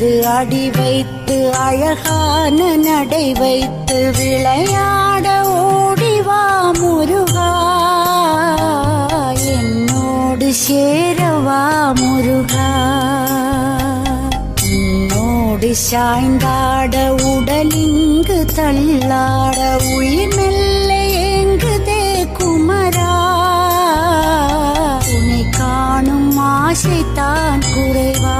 மீது அடி வைத்து அழகான நடை வைத்து விளையாட ஓடிவா முருகா, என்னோடு சேரவா முருகா. உன்னோடு சாய்ந்தாட உடலிங்கு தள்ளாட உயிர் மெல்ல ஏங்குதே குமரா, உன்னை காணும் ஆசைத்தான் குறைவா.